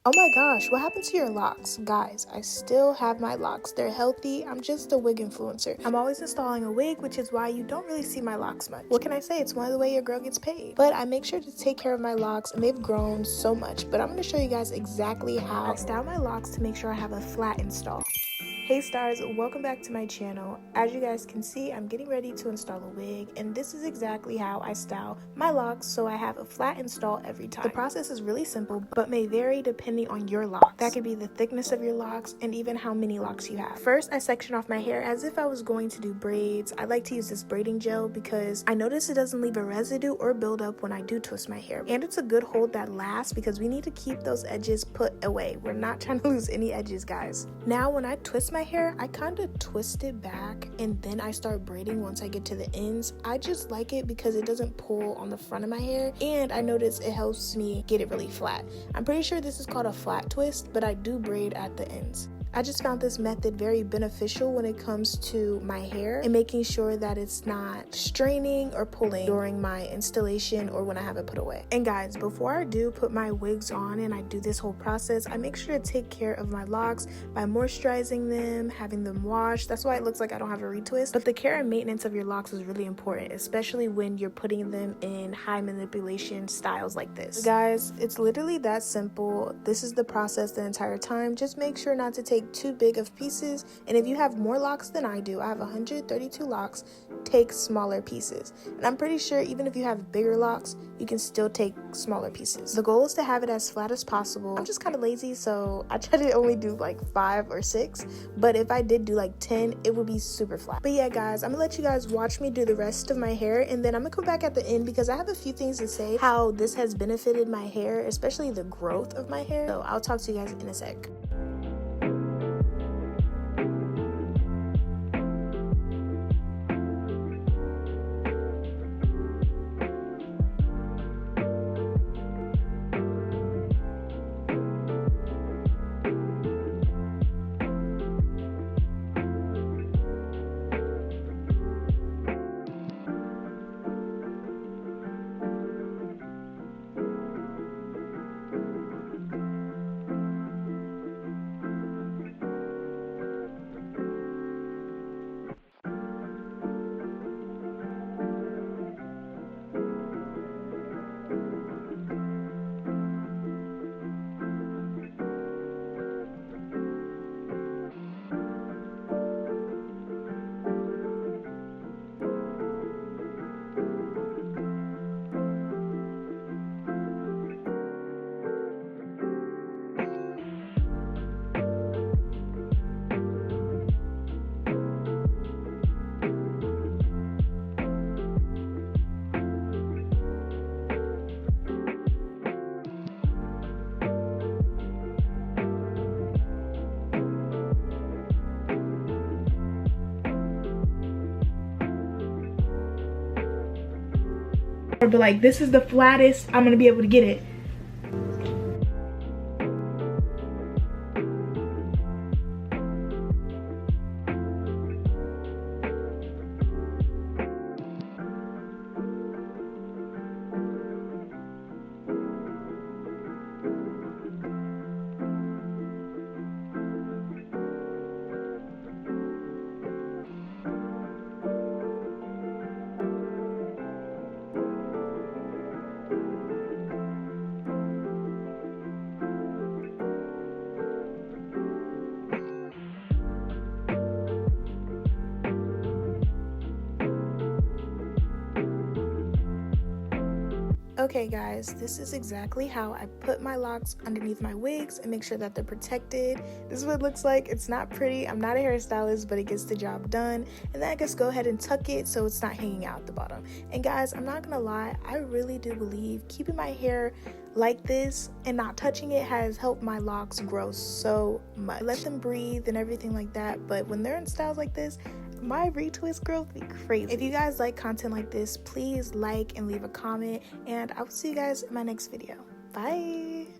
Oh my gosh, what happened to your locks? Guys, I still have my locks. They're healthy. I'm just a wig influencer. I'm always installing a wig, which is why you don't really see my locks much. What can I say? It's one of the way your girl gets paid. But I make sure to take care of my locks, and they've grown so much. But I'm going to show you guys exactly how I style my locks to make sure I have a flat install. Hey stars, welcome back to my channel. As you guys can see, I'm getting ready to install a wig, and this is exactly how I style my locks so I have a flat install every time. The process is really simple but may vary depending on your locks. That could be the thickness of your locks and even how many locks you have. First, I section off my hair as if I was going to do braids. I like to use this braiding gel because I notice it doesn't leave a residue or build up when I do twist my hair. And it's a good hold that lasts because we need to keep those edges put away. We're not trying to lose any edges, guys. Now, when I twist my hair, I kind of twist it back and then I start braiding once I get to the ends. I just like it because it doesn't pull on the front of my hair, and I notice it helps me get it really flat. I'm pretty sure this is called a flat twist, but I do braid at the ends. I just found this method very beneficial when it comes to my hair and making sure that it's not straining or pulling during my installation or when I have it put away. And guys, before I do put my wigs on and I do this whole process, I make sure to take care of my locks by moisturizing them, having them washed. That's why it looks like I don't have a retwist. But the care and maintenance of your locks is really important, especially when you're putting them in high manipulation styles like this. Guys, it's literally that simple. This is the process the entire time. Just make sure not to take too big of pieces, and if you have more locks than I do, I have 132 locks, take smaller pieces. And I'm pretty sure even if you have bigger locks, you can still take smaller pieces. The goal is to have it as flat as possible. I'm just kind of lazy, so I try to only do like 5 or 6, but if I did do like 10, it would be super flat. But yeah guys, I'm gonna let you guys watch me do the rest of my hair, and then I'm gonna come back at the end because I have a few things to say how this has benefited my hair, especially the growth of my hair. So I'll talk to you guys in a sec. But like, this is the flattest I'm gonna be able to get it. Okay guys, this is exactly how I put my locks underneath my wigs and make sure that they're protected. This is what it looks like. It's not pretty. I'm not a hairstylist, but it gets the job done. And then I just go ahead and tuck it so it's not hanging out at the bottom. And guys, I'm not gonna lie, I really do believe keeping my hair like this and not touching it has helped my locks grow so much. Let them breathe and everything like that, but when they're in styles like this, my retwist growth be crazy. If you guys like content like this, please like and leave a comment, and I will see you guys in my next video. Bye.